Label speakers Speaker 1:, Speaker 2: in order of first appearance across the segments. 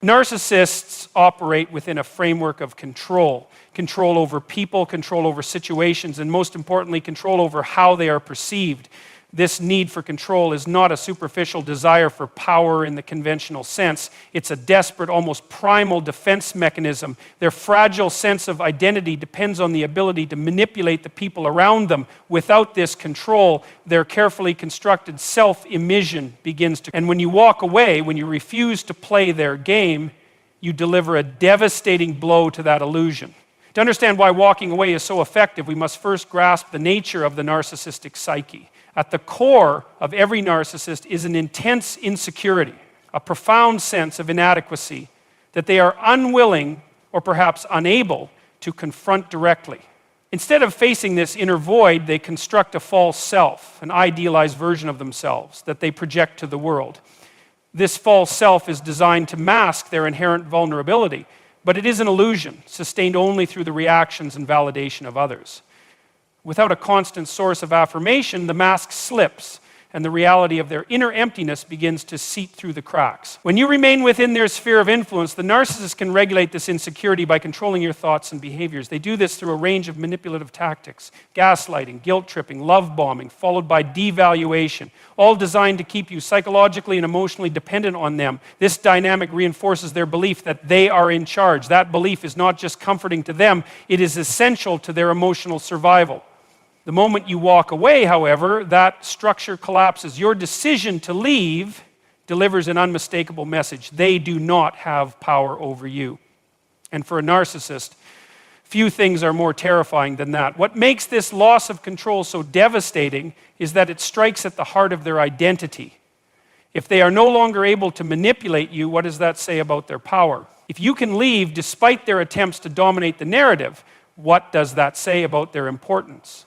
Speaker 1: Narcissists operate within a framework of control. Control over people, control over situations, and most importantly, control over how they are perceived. This need for control is not a superficial desire for power in the conventional sense. It's a desperate, almost primal defense mechanism. Their fragile sense of identity depends on the ability to manipulate the people around them. Without this control, their carefully constructed self-emission begins to... And when you walk away, when you refuse to play their game, you deliver a devastating blow to that illusion. To understand why walking away is so effective, we must first grasp the nature of the narcissistic psyche. At the core of every narcissist is an intense insecurity, a profound sense of inadequacy that they are unwilling or perhaps unable to confront directly. Instead of facing this inner void, they construct a false self, an idealized version of themselves that they project to the world. This false self is designed to mask their inherent vulnerability, but it is an illusion, sustained only through the reactions and validation of others. Without a constant source of affirmation, the mask slips, and the reality of their inner emptiness begins to seep through the cracks. When you remain within their sphere of influence, the narcissist can regulate this insecurity by controlling your thoughts and behaviors. They do this through a range of manipulative tactics: gaslighting, guilt-tripping, love-bombing, followed by devaluation, all designed to keep you psychologically and emotionally dependent on them. This dynamic reinforces their belief that they are in charge. That belief is not just comforting to them, it is essential to their emotional survival. The moment you walk away, however, that structure collapses. Your decision to leave delivers an unmistakable message. They do not have power over you. And for a narcissist, few things are more terrifying than that. What makes this loss of control so devastating is that it strikes at the heart of their identity. If they are no longer able to manipulate you, what does that say about their power? If you can leave despite their attempts to dominate the narrative, what does that say about their importance?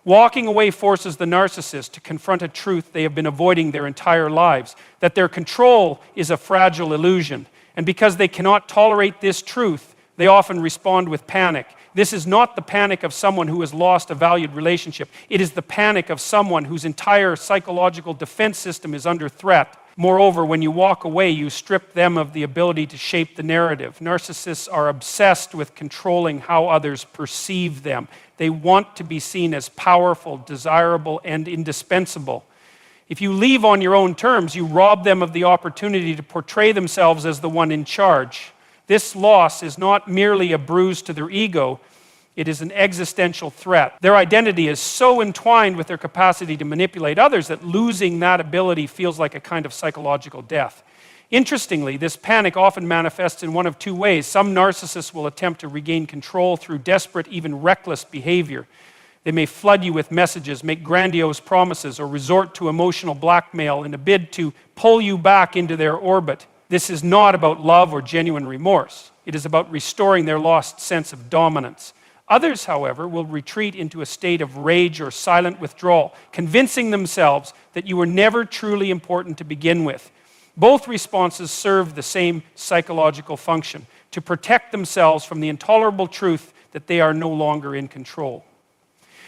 Speaker 1: Walking away forces the narcissist to confront a truth they have been avoiding their entire lives, that their control is a fragile illusion. And because they cannot tolerate this truth, they often respond with panic. This is not the panic of someone who has lost a valued relationship. It is the panic of someone whose entire psychological defense system is under threat. Moreover, when you walk away, you strip them of the ability to shape the narrative. Narcissists are obsessed with controlling how others perceive them. They want to be seen as powerful, desirable, and indispensable. If you leave on your own terms, you rob them of the opportunity to portray themselves as the one in charge. This loss is not merely a bruise to their ego, it is an existential threat. Their identity is so entwined with their capacity to manipulate others that losing that ability feels like a kind of psychological death. Interestingly, this panic often manifests in one of two ways. Some narcissists will attempt to regain control through desperate, even reckless behavior. They may flood you with messages, make grandiose promises, or resort to emotional blackmail in a bid to pull you back into their orbit. This is not about love or genuine remorse. It is about restoring their lost sense of dominance. Others, however, will retreat into a state of rage or silent withdrawal, convincing themselves that you were never truly important to begin with. Both responses serve the same psychological function: to protect themselves from the intolerable truth that they are no longer in control.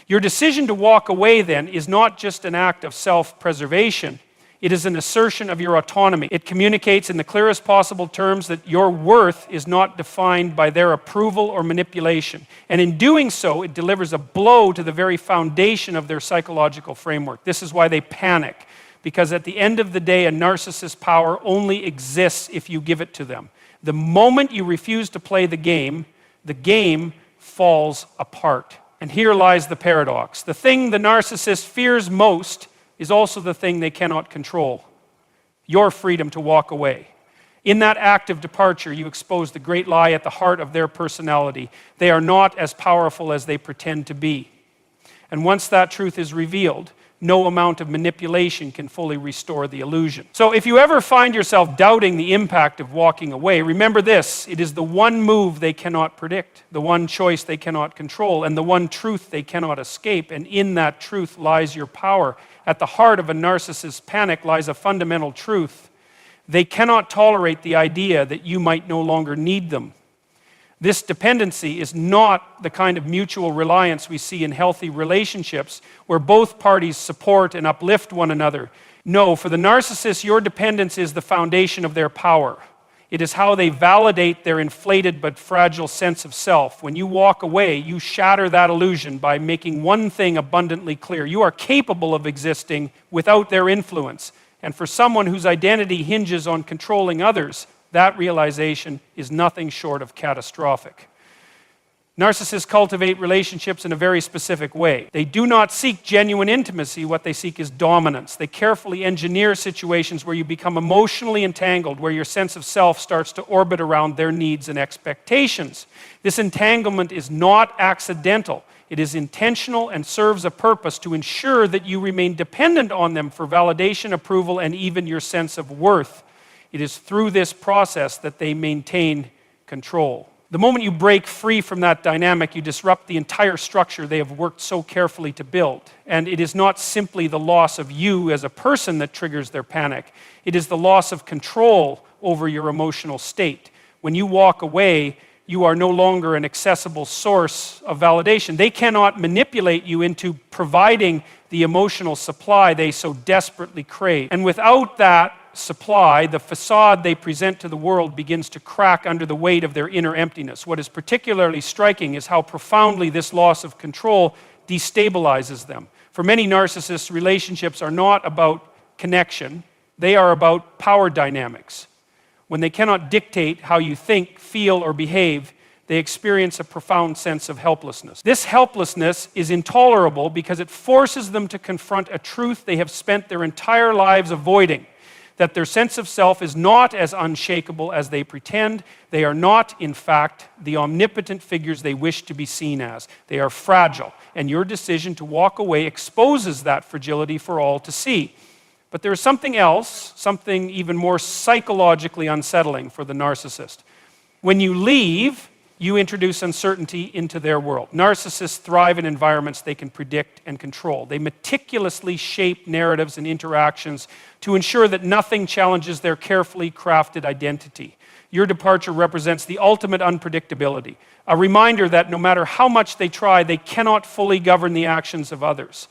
Speaker 1: Your decision to walk away, then, is not just an act of self-preservation. It is an assertion of your autonomy. It communicates in the clearest possible terms that your worth is not defined by their approval or manipulation. And in doing so, it delivers a blow to the very foundation of their psychological framework. This is why they panic, because at the end of the day, a narcissist's power only exists if you give it to them. The moment you refuse to play the game falls apart. And here lies the paradox. The thing the narcissist fears most is also the thing they cannot control: your freedom to walk away. In that act of departure, you expose the great lie at the heart of their personality. They are not as powerful as they pretend to be. And once that truth is revealed, no amount of manipulation can fully restore the illusion. So if you ever find yourself doubting the impact of walking away, remember this: it is the one move they cannot predict, the one choice they cannot control, and the one truth they cannot escape. And in that truth lies your power. At the heart of a narcissist's panic lies a fundamental truth: they cannot tolerate the idea that you might no longer need them. This dependency is not the kind of mutual reliance we see in healthy relationships where both parties support and uplift one another. No, for the narcissist, your dependence is the foundation of their power. It is how they validate their inflated but fragile sense of self. When you walk away, you shatter that illusion by making one thing abundantly clear. You are capable of existing without their influence. And for someone whose identity hinges on controlling others, that realization is nothing short of catastrophic. Narcissists cultivate relationships in a very specific way. They do not seek genuine intimacy. What they seek is dominance. They carefully engineer situations where you become emotionally entangled, where your sense of self starts to orbit around their needs and expectations. This entanglement is not accidental. It is intentional and serves a purpose to ensure that you remain dependent on them for validation, approval, and even your sense of worth. It is through this process that they maintain control. The moment you break free from that dynamic, you disrupt the entire structure they have worked so carefully to build. And it is not simply the loss of you as a person that triggers their panic. It is the loss of control over your emotional state. When you walk away, you are no longer an accessible source of validation. They cannot manipulate you into providing the emotional supply they so desperately crave. And without that supply, the facade they present to the world begins to crack under the weight of their inner emptiness. What is particularly striking is how profoundly this loss of control destabilizes them. For many narcissists, relationships are not about connection, they are about power dynamics. When they cannot dictate how you think, feel, or behave, they experience a profound sense of helplessness. This helplessness is intolerable because it forces them to confront a truth they have spent their entire lives avoiding. That their sense of self is not as unshakable as they pretend. They are not, in fact, the omnipotent figures they wish to be seen as. They are fragile, and your decision to walk away exposes that fragility for all to see. But there is something else, something even more psychologically unsettling for the narcissist. When you leave, you introduce uncertainty into their world. Narcissists thrive in environments they can predict and control. They meticulously shape narratives and interactions to ensure that nothing challenges their carefully crafted identity. Your departure represents the ultimate unpredictability, a reminder that no matter how much they try, they cannot fully govern the actions of others.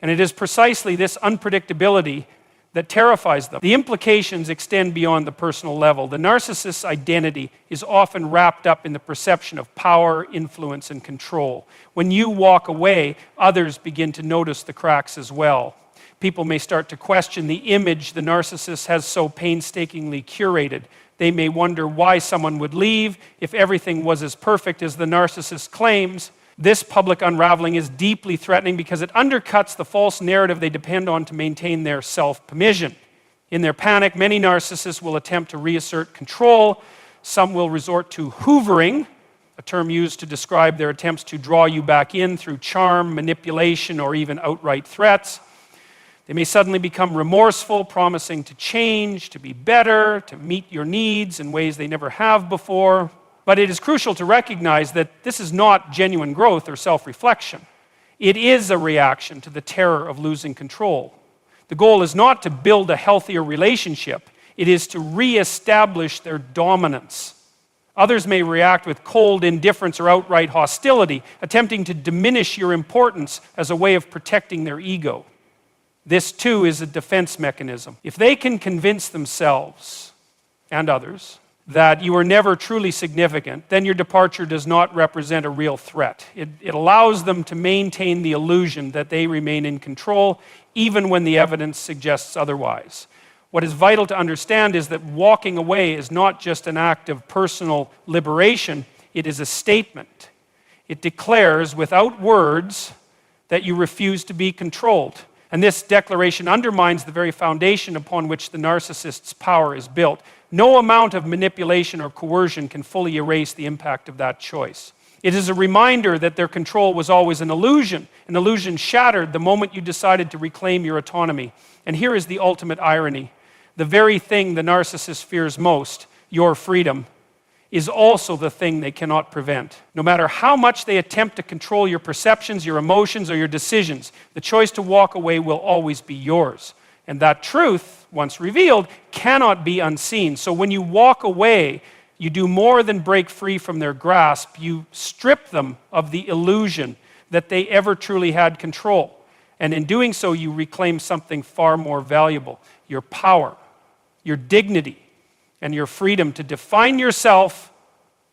Speaker 1: And it is precisely this unpredictability that terrifies them. The implications extend beyond the personal level. The narcissist's identity is often wrapped up in the perception of power, influence, and control. When you walk away, others begin to notice the cracks as well. People may start to question the image the narcissist has so painstakingly curated. They may wonder why someone would leave if everything was as perfect as the narcissist claims. This public unraveling is deeply threatening because it undercuts the false narrative they depend on to maintain their self-permission. In their panic, many narcissists will attempt to reassert control. Some will resort to hoovering, a term used to describe their attempts to draw you back in through charm, manipulation, or even outright threats. They may suddenly become remorseful, promising to change, to be better, to meet your needs in ways they never have before. But it is crucial to recognize that this is not genuine growth or self-reflection. It is a reaction to the terror of losing control. The goal is not to build a healthier relationship. It is to reestablish their dominance. Others may react with cold indifference or outright hostility, attempting to diminish your importance as a way of protecting their ego. This, too, is a defense mechanism. If they can convince themselves and others that you are never truly significant, then your departure does not represent a real threat. It allows them to maintain the illusion that they remain in control, even when the evidence suggests otherwise. What is vital to understand is that walking away is not just an act of personal liberation, it is a statement. It declares without words that you refuse to be controlled. And this declaration undermines the very foundation upon which the narcissist's power is built. No amount of manipulation or coercion can fully erase the impact of that choice. It is a reminder that their control was always an illusion shattered the moment you decided to reclaim your autonomy. And here is the ultimate irony. The very thing the narcissist fears most, your freedom, is also the thing they cannot prevent. No matter how much they attempt to control your perceptions, your emotions, or your decisions, the choice to walk away will always be yours. And that truth, once revealed, cannot be unseen. So when you walk away, you do more than break free from their grasp. You strip them of the illusion that they ever truly had control. And in doing so, you reclaim something far more valuable: your power, your dignity, and your freedom to define yourself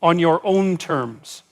Speaker 1: on your own terms.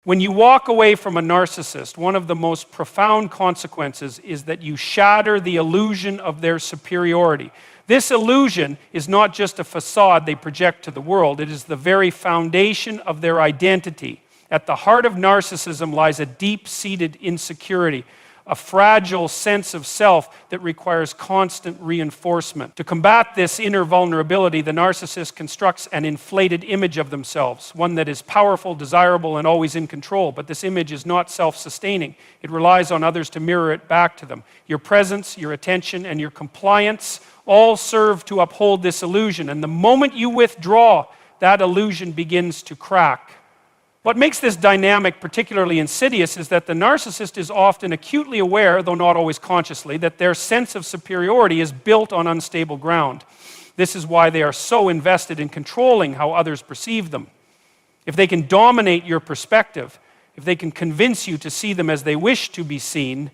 Speaker 1: When you walk away from a narcissist, one of the most profound consequences is that you shatter the illusion of their superiority. This illusion is not just a facade they project to the world, it is the very foundation of their identity. At the heart of narcissism lies a deep-seated insecurity, a fragile sense of self that requires constant reinforcement. To combat this inner vulnerability, the narcissist constructs an inflated image of themselves, one that is powerful, desirable, and always in control. But this image is not self-sustaining. It relies on others to mirror it back to them. Your presence, your attention, and your compliance all serve to uphold this illusion. And the moment you withdraw, that illusion begins to crack. What makes this dynamic particularly insidious is that the narcissist is often acutely aware, though not always consciously, that their sense of superiority is built on unstable ground. This is why they are so invested in controlling how others perceive them. If they can dominate your perspective, if they can convince you to see them as they wish to be seen,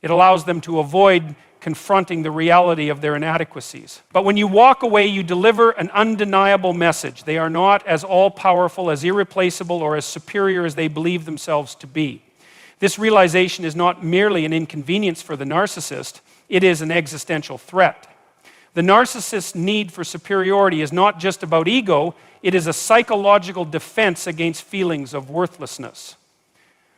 Speaker 1: it allows them to avoid confronting the reality of their inadequacies. But when you walk away, you deliver an undeniable message. They are not as all-powerful, as irreplaceable, or as superior as they believe themselves to be. This realization is not merely an inconvenience for the narcissist, it is an existential threat. The narcissist's need for superiority is not just about ego, it is a psychological defense against feelings of worthlessness.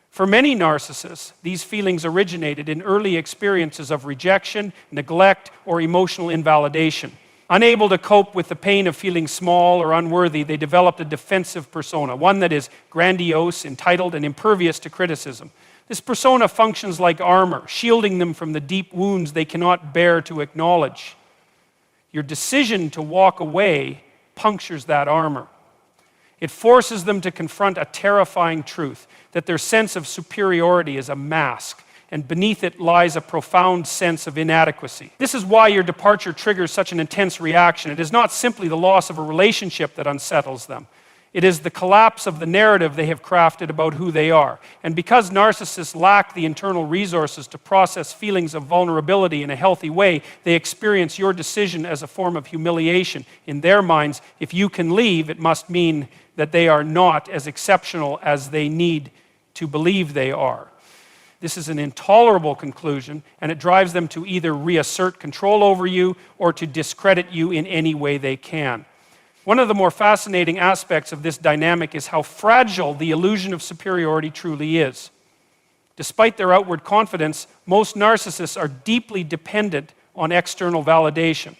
Speaker 1: For many narcissists, these feelings originated in early experiences of rejection, neglect, or emotional invalidation. Unable to cope with the pain of feeling small or unworthy, they developed a defensive persona, one that is grandiose, entitled, and impervious to criticism. This persona functions like armor, shielding them from the deep wounds they cannot bear to acknowledge. Your decision to walk away punctures that armor. It forces them to confront a terrifying truth, that their sense of superiority is a mask, and beneath it lies a profound sense of inadequacy. This is why your departure triggers such an intense reaction. It is not simply the loss of a relationship that unsettles them. It is the collapse of the narrative they have crafted about who they are. And because narcissists lack the internal resources to process feelings of vulnerability in a healthy way, they experience your decision as a form of humiliation. In their minds, if you can leave, it must mean that they are not as exceptional as they need to believe they are. This is an intolerable conclusion, and it drives them to either reassert control over you or to discredit you in any way they can. One of the more fascinating aspects of this dynamic is how fragile the illusion of superiority truly is. Despite their outward confidence, most narcissists are deeply dependent on external validation.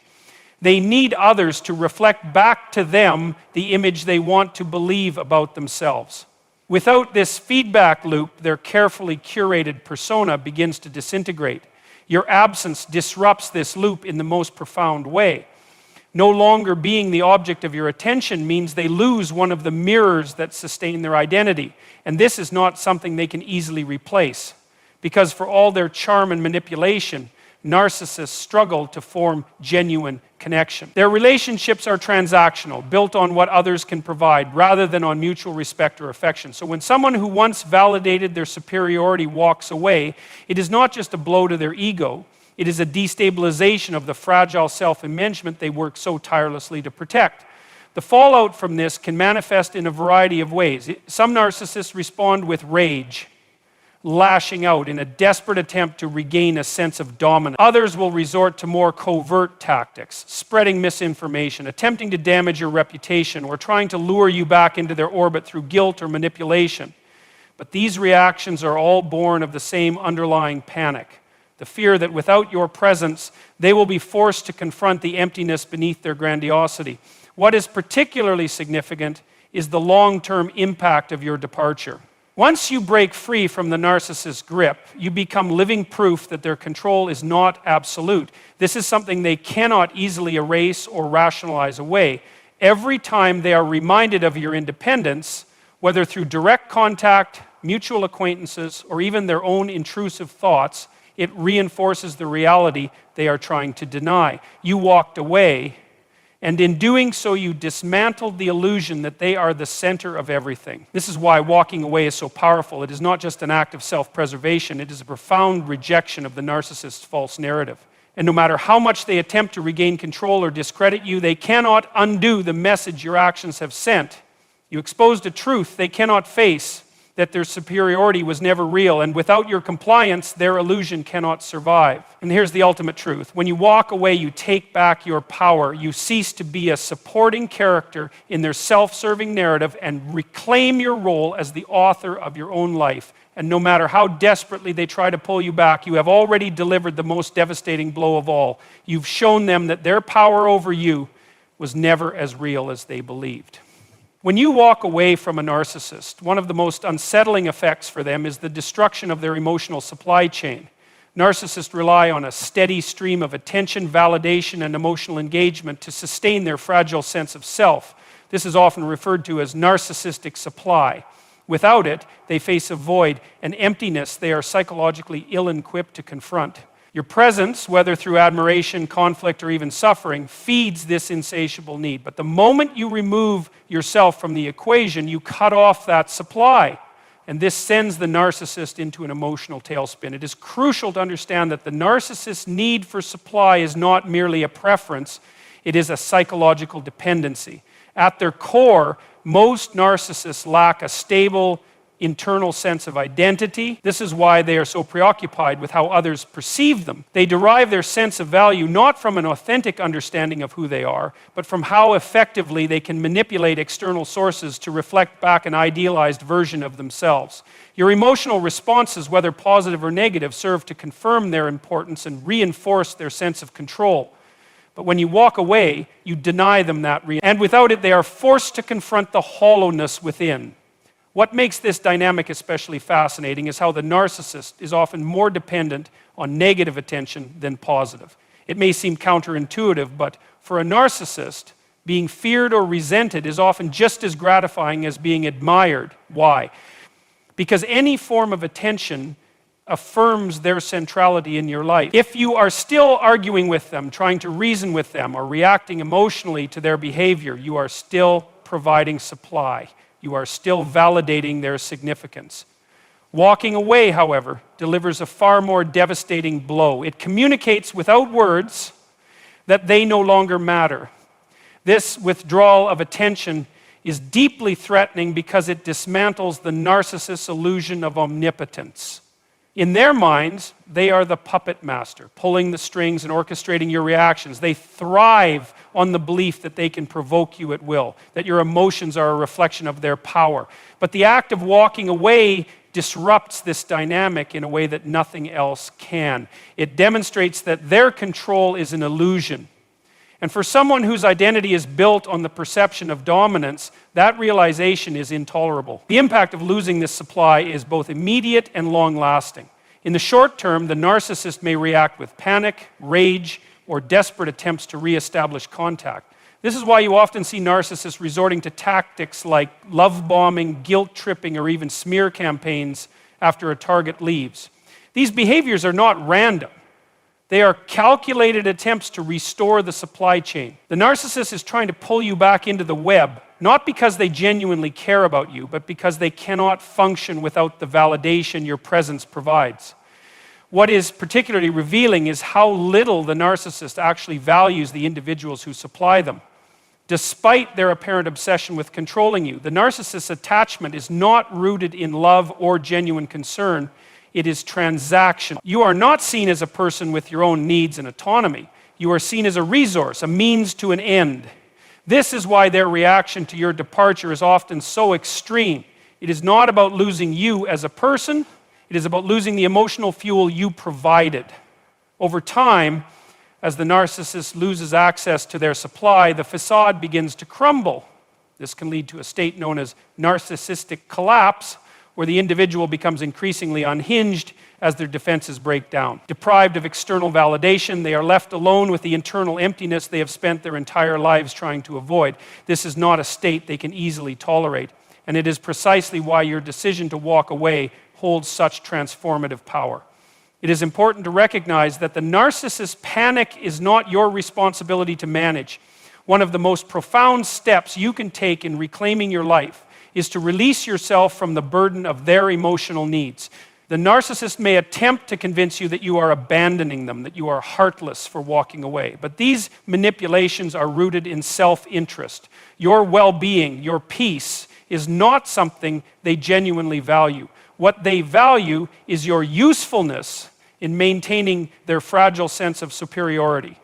Speaker 1: They need others to reflect back to them the image they want to believe about themselves. Without this feedback loop, their carefully curated persona begins to disintegrate. Your absence disrupts this loop in the most profound way. No longer being the object of your attention means they lose one of the mirrors that sustain their identity. And this is not something they can easily replace. Because for all their charm and manipulation, narcissists struggle to form genuine connection. Their relationships are transactional, built on what others can provide, rather than on mutual respect or affection. So when someone who once validated their superiority walks away, it is not just a blow to their ego, it is a destabilization of the fragile self-imagement they work so tirelessly to protect. The fallout from this can manifest in a variety of ways. Some narcissists respond with rage, lashing out in a desperate attempt to regain a sense of dominance. Others will resort to more covert tactics, spreading misinformation, attempting to damage your reputation, or trying to lure you back into their orbit through guilt or manipulation. But these reactions are all born of the same underlying panic, the fear that without your presence, they will be forced to confront the emptiness beneath their grandiosity. What is particularly significant is the long-term impact of your departure. Once you break free from the narcissist's grip, you become living proof that their control is not absolute. This is something they cannot easily erase or rationalize away. Every time they are reminded of your independence, whether through direct contact, mutual acquaintances, or even their own intrusive thoughts, it reinforces the reality they are trying to deny. You walked away, and in doing so, you dismantled the illusion that they are the center of everything. This is why walking away is so powerful. It is not just an act of self-preservation, it is a profound rejection of the narcissist's false narrative. And no matter how much they attempt to regain control or discredit you, they cannot undo the message your actions have sent. You exposed a truth they cannot face, that their superiority was never real, and without your compliance, their illusion cannot survive. And here's the ultimate truth. When you walk away, you take back your power. You cease to be a supporting character in their self-serving narrative and reclaim your role as the author of your own life. And no matter how desperately they try to pull you back, you have already delivered the most devastating blow of all. You've shown them that their power over you was never as real as they believed. When you walk away from a narcissist, one of the most unsettling effects for them is the destruction of their emotional supply chain. Narcissists rely on a steady stream of attention, validation, and emotional engagement to sustain their fragile sense of self. This is often referred to as narcissistic supply. Without it, they face a void, an emptiness they are psychologically ill-equipped to confront. Your presence, whether through admiration, conflict, or even suffering, feeds this insatiable need. But the moment you remove yourself from the equation, you cut off that supply. And this sends the narcissist into an emotional tailspin. It is crucial to understand that the narcissist's need for supply is not merely a preference, it is a psychological dependency. At their core, most narcissists lack a stable, internal sense of identity. This is why they are so preoccupied with how others perceive them. They derive their sense of value not from an authentic understanding of who they are, but from how effectively they can manipulate external sources to reflect back an idealized version of themselves. Your emotional responses, whether positive or negative, serve to confirm their importance and reinforce their sense of control. But when you walk away, you deny them that and without it, they are forced to confront the hollowness within. What makes this dynamic especially fascinating is how the narcissist is often more dependent on negative attention than positive. It may seem counterintuitive, but for a narcissist, being feared or resented is often just as gratifying as being admired. Why? Because any form of attention affirms their centrality in your life. If you are still arguing with them, trying to reason with them, or reacting emotionally to their behavior, you are still providing supply. You are still validating their significance. Walking away, however, delivers a far more devastating blow. It communicates without words that they no longer matter. This withdrawal of attention is deeply threatening because it dismantles the narcissist's illusion of omnipotence. In their minds, they are the puppet master, pulling the strings and orchestrating your reactions. They thrive on the belief that they can provoke you at will, that your emotions are a reflection of their power. But the act of walking away disrupts this dynamic in a way that nothing else can. It demonstrates that their control is an illusion. And for someone whose identity is built on the perception of dominance, that realization is intolerable. The impact of losing this supply is both immediate and long-lasting. In the short term, the narcissist may react with panic, rage, or desperate attempts to reestablish contact. This is why you often see narcissists resorting to tactics like love bombing, guilt tripping, or even smear campaigns after a target leaves. These behaviors are not random. They are calculated attempts to restore the supply chain. The narcissist is trying to pull you back into the web, not because they genuinely care about you, but because they cannot function without the validation your presence provides. What is particularly revealing is how little the narcissist actually values the individuals who supply them. Despite their apparent obsession with controlling you, the narcissist's attachment is not rooted in love or genuine concern. It is transactional. You are not seen as a person with your own needs and autonomy. You are seen as a resource, a means to an end. This is why their reaction to your departure is often so extreme. It is not about losing you as a person. It is about losing the emotional fuel you provided. Over time, as the narcissist loses access to their supply, the facade begins to crumble. This can lead to a state known as narcissistic collapse, where the individual becomes increasingly unhinged as their defenses break down. Deprived of external validation, they are left alone with the internal emptiness they have spent their entire lives trying to avoid. This is not a state they can easily tolerate, and it is precisely why your decision to walk away holds such transformative power. It is important to recognize that the narcissist's panic is not your responsibility to manage. One of the most profound steps you can take in reclaiming your life is to release yourself from the burden of their emotional needs. The narcissist may attempt to convince you that you are abandoning them, that you are heartless for walking away. But these manipulations are rooted in self-interest. Your well-being, your peace, is not something they genuinely value. What they value is your usefulness in maintaining their fragile sense of superiority.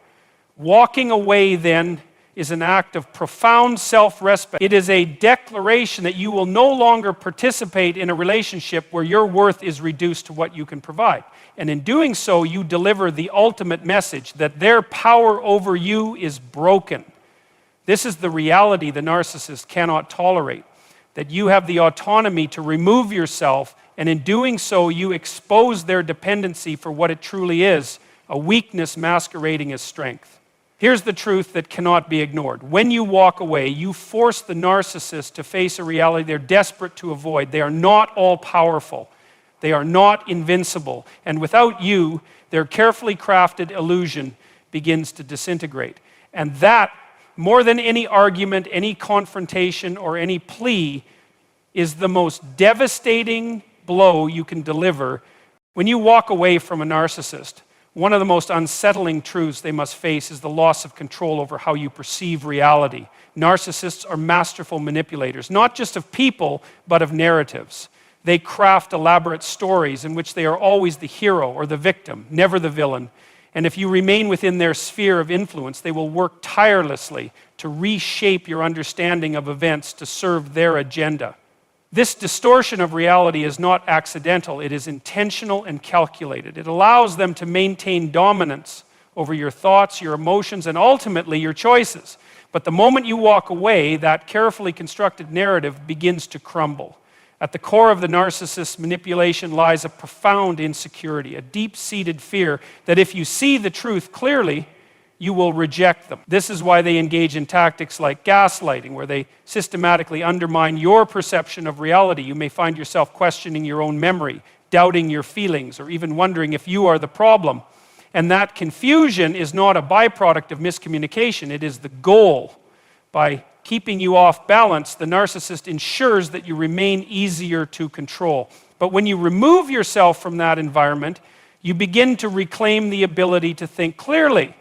Speaker 1: Walking away, then, is an act of profound self-respect. It is a declaration that you will no longer participate in a relationship where your worth is reduced to what you can provide. And in doing so, you deliver the ultimate message that their power over you is broken. This is the reality the narcissist cannot tolerate, that you have the autonomy to remove yourself, and in doing so, you expose their dependency for what it truly is, a weakness masquerading as strength. Here's the truth that cannot be ignored. When you walk away, you force the narcissist to face a reality they're desperate to avoid. They are not all-powerful. They are not invincible. And without you, their carefully crafted illusion begins to disintegrate. And that, more than any argument, any confrontation, or any plea, is the most devastating blow you can deliver. When you walk away from a narcissist, one of the most unsettling truths they must face is the loss of control over how you perceive reality. Narcissists are masterful manipulators, not just of people, but of narratives. They craft elaborate stories in which they are always the hero or the victim, never the villain. And if you remain within their sphere of influence, they will work tirelessly to reshape your understanding of events to serve their agenda. This distortion of reality is not accidental, it is intentional and calculated. It allows them to maintain dominance over your thoughts, your emotions, and ultimately your choices. But the moment you walk away, that carefully constructed narrative begins to crumble. At the core of the narcissist's manipulation lies a profound insecurity, a deep-seated fear that if you see the truth clearly, you will reject them. This is why they engage in tactics like gaslighting, where they systematically undermine your perception of reality. You may find yourself questioning your own memory, doubting your feelings, or even wondering if you are the problem. And that confusion is not a byproduct of miscommunication, it is the goal. By keeping you off balance, the narcissist ensures that you remain easier to control. But when you remove yourself from that environment, you begin to reclaim the ability to think clearly.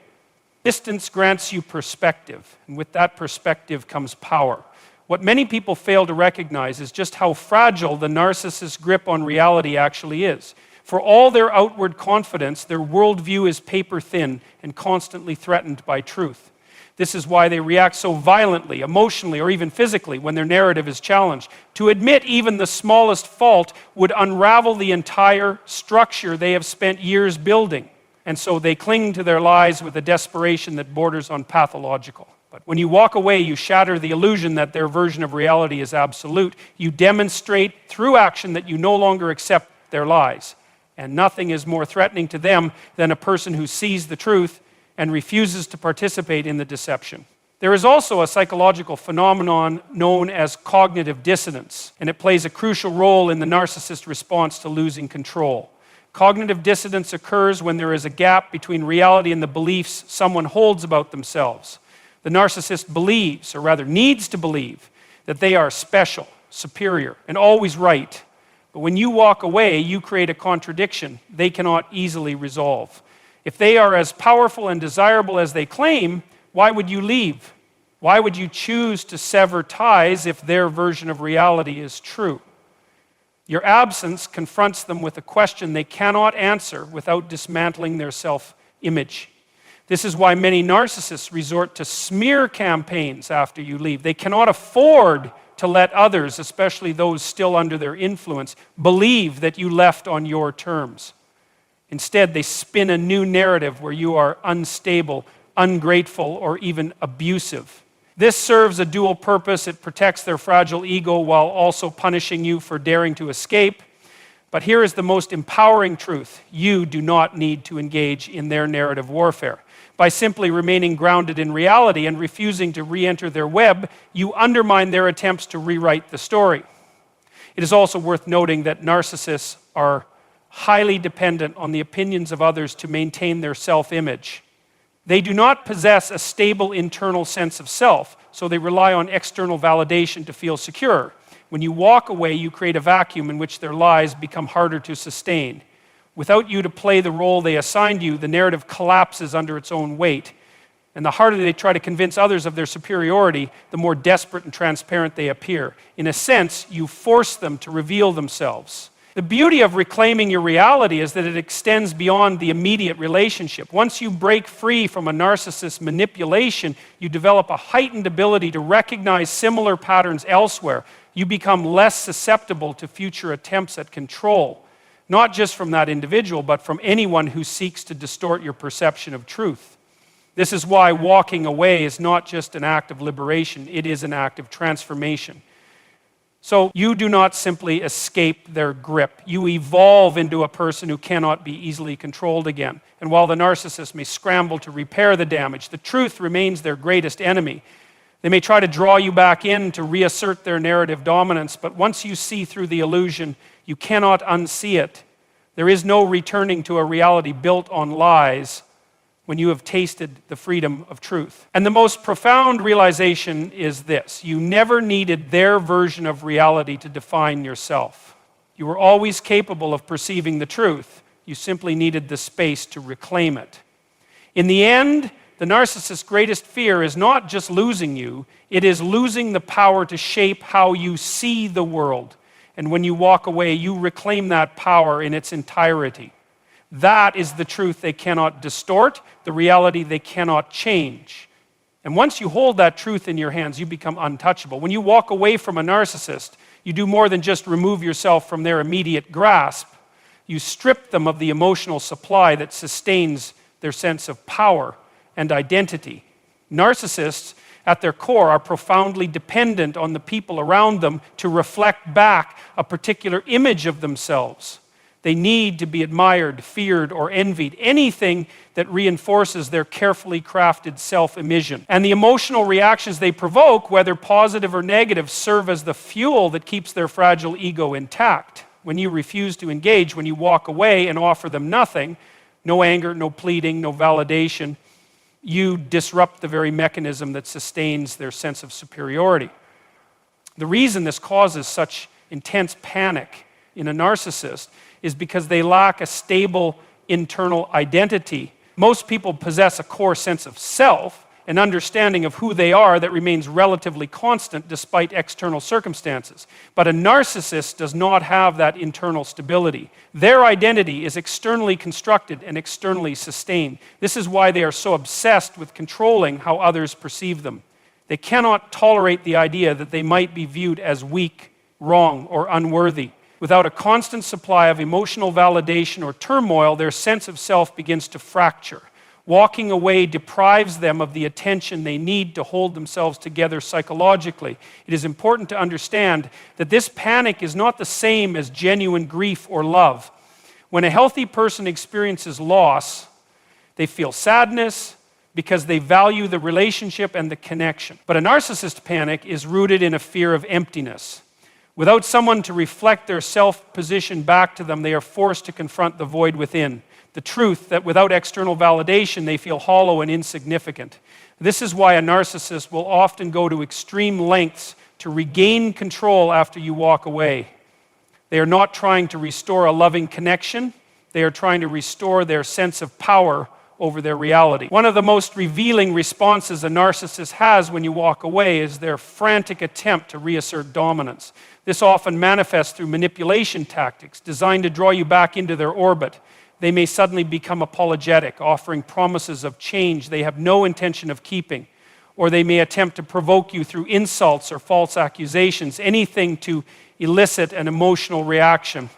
Speaker 1: Distance grants you perspective, and with that perspective comes power. What many people fail to recognize is just how fragile the narcissist's grip on reality actually is. For all their outward confidence, their worldview is paper-thin and constantly threatened by truth. This is why they react so violently, emotionally, or even physically when their narrative is challenged. To admit even the smallest fault would unravel the entire structure they have spent years building. And so they cling to their lies with a desperation that borders on pathological. But when you walk away, you shatter the illusion that their version of reality is absolute. You demonstrate through action that you no longer accept their lies. And nothing is more threatening to them than a person who sees the truth and refuses to participate in the deception. There is also a psychological phenomenon known as cognitive dissonance, and it plays a crucial role in the narcissist's response to losing control. Cognitive dissonance occurs when there is a gap between reality and the beliefs someone holds about themselves. The narcissist believes, or rather needs to believe, that they are special, superior, and always right. But when you walk away, you create a contradiction they cannot easily resolve. If they are as powerful and desirable as they claim, why would you leave? Why would you choose to sever ties if their version of reality is true? Your absence confronts them with a question they cannot answer without dismantling their self-image. This is why many narcissists resort to smear campaigns after you leave. They cannot afford to let others, especially those still under their influence, believe that you left on your terms. Instead, they spin a new narrative where you are unstable, ungrateful, or even abusive. This serves a dual purpose. It protects their fragile ego while also punishing you for daring to escape. But here is the most empowering truth. You do not need to engage in their narrative warfare. By simply remaining grounded in reality and refusing to re-enter their web, you undermine their attempts to rewrite the story. It is also worth noting that narcissists are highly dependent on the opinions of others to maintain their self-image. They do not possess a stable internal sense of self, so they rely on external validation to feel secure. When you walk away, you create a vacuum in which their lies become harder to sustain. Without you to play the role they assigned you, the narrative collapses under its own weight. And the harder they try to convince others of their superiority, the more desperate and transparent they appear. In a sense, you force them to reveal themselves. The beauty of reclaiming your reality is that it extends beyond the immediate relationship. Once you break free from a narcissist's manipulation, you develop a heightened ability to recognize similar patterns elsewhere. You become less susceptible to future attempts at control, not just from that individual, but from anyone who seeks to distort your perception of truth. This is why walking away is not just an act of liberation, it is an act of transformation. So you do not simply escape their grip. You evolve into a person who cannot be easily controlled again. And while the narcissist may scramble to repair the damage, the truth remains their greatest enemy. They may try to draw you back in to reassert their narrative dominance, but once you see through the illusion, you cannot unsee it. There is no returning to a reality built on lies when you have tasted the freedom of truth. And the most profound realization is this: you never needed their version of reality to define yourself. You were always capable of perceiving the truth. You simply needed the space to reclaim it. In the end, the narcissist's greatest fear is not just losing you, it is losing the power to shape how you see the world. And when you walk away, you reclaim that power in its entirety. That is the truth they cannot distort, the reality they cannot change. And once you hold that truth in your hands, you become untouchable. When you walk away from a narcissist, you do more than just remove yourself from their immediate grasp. You strip them of the emotional supply that sustains their sense of power and identity. Narcissists, at their core, are profoundly dependent on the people around them to reflect back a particular image of themselves. They need to be admired, feared, or envied, anything that reinforces their carefully crafted self-image. And the emotional reactions they provoke, whether positive or negative, serve as the fuel that keeps their fragile ego intact. When you refuse to engage, when you walk away and offer them nothing, no anger, no pleading, no validation, you disrupt the very mechanism that sustains their sense of superiority. The reason this causes such intense panic in a narcissist is because they lack a stable internal identity. Most people possess a core sense of self, an understanding of who they are that remains relatively constant despite external circumstances. But a narcissist does not have that internal stability. Their identity is externally constructed and externally sustained. This is why they are so obsessed with controlling how others perceive them. They cannot tolerate the idea that they might be viewed as weak, wrong, or unworthy. Without a constant supply of emotional validation or turmoil, their sense of self begins to fracture. Walking away deprives them of the attention they need to hold themselves together psychologically. It is important to understand that this panic is not the same as genuine grief or love. When a healthy person experiences loss, they feel sadness because they value the relationship and the connection. But a narcissist panic is rooted in a fear of emptiness. Without someone to reflect their self-position back to them, they are forced to confront the void within. The truth that without external validation, they feel hollow and insignificant. This is why a narcissist will often go to extreme lengths to regain control after you walk away. They are not trying to restore a loving connection. They are trying to restore their sense of power over their reality. One of the most revealing responses a narcissist has when you walk away is their frantic attempt to reassert dominance. This often manifests through manipulation tactics designed to draw you back into their orbit. They may suddenly become apologetic, offering promises of change they have no intention of keeping. Or they may attempt to provoke you through insults or false accusations, anything to elicit an emotional reaction.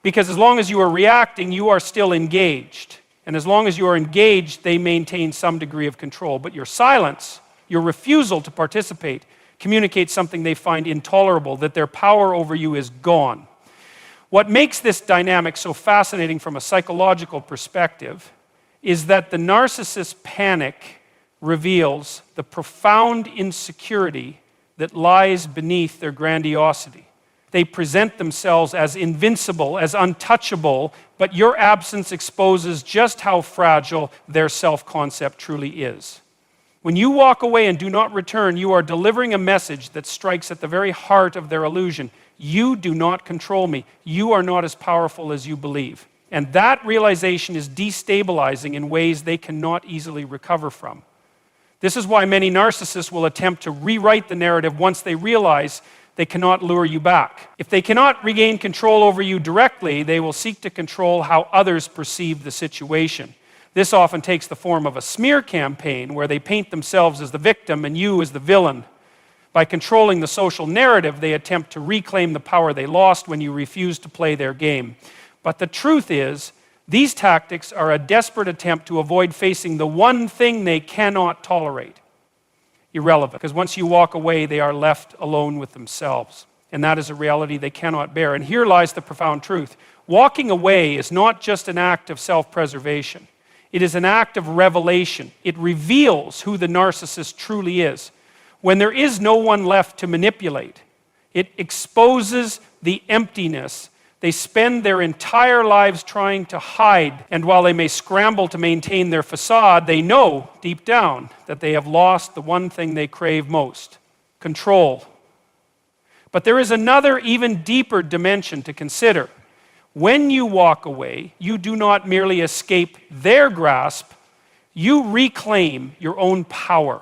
Speaker 1: Because as long as you are reacting, you are still engaged. And as long as you are engaged, they maintain some degree of control. But your silence, your refusal to participate, communicates something they find intolerable, that their power over you is gone. What makes this dynamic so fascinating from a psychological perspective is that the narcissist's panic reveals the profound insecurity that lies beneath their grandiosity. They present themselves as invincible, as untouchable, but your absence exposes just how fragile their self-concept truly is. When you walk away and do not return, you are delivering a message that strikes at the very heart of their illusion. You do not control me. You are not as powerful as you believe. And that realization is destabilizing in ways they cannot easily recover from. This is why many narcissists will attempt to rewrite the narrative once they realize they cannot lure you back. If they cannot regain control over you directly, they will seek to control how others perceive the situation. This often takes the form of a smear campaign where they paint themselves as the victim and you as the villain. By controlling the social narrative, they attempt to reclaim the power they lost when you refused to play their game. But the truth is, these tactics are a desperate attempt to avoid facing the one thing they cannot tolerate. Irrelevant. Because once you walk away, they are left alone with themselves. And that is a reality they cannot bear. And here lies the profound truth. Walking away is not just an act of self-preservation. It is an act of revelation. It reveals who the narcissist truly is. When there is no one left to manipulate, it exposes the emptiness they spend their entire lives trying to hide. And while they may scramble to maintain their facade, they know deep down that they have lost the one thing they crave most: control. But there is another, even deeper dimension to consider. When you walk away, you do not merely escape their grasp, you reclaim your own power.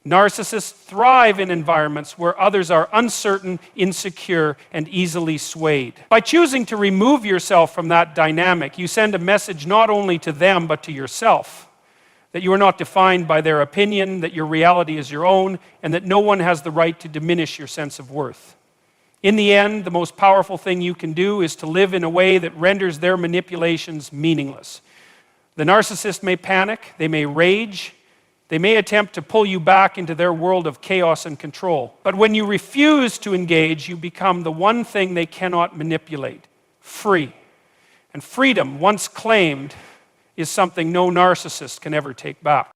Speaker 1: Narcissists thrive in environments where others are uncertain, insecure, and easily swayed. By choosing to remove yourself from that dynamic, you send a message not only to them, but to yourself. That you are not defined by their opinion, that your reality is your own, and that no one has the right to diminish your sense of worth. In the end, the most powerful thing you can do is to live in a way that renders their manipulations meaningless. The narcissist may panic, they may rage, they may attempt to pull you back into their world of chaos and control. But when you refuse to engage, you become the one thing they cannot manipulate: free. And freedom, once claimed, is something no narcissist can ever take back.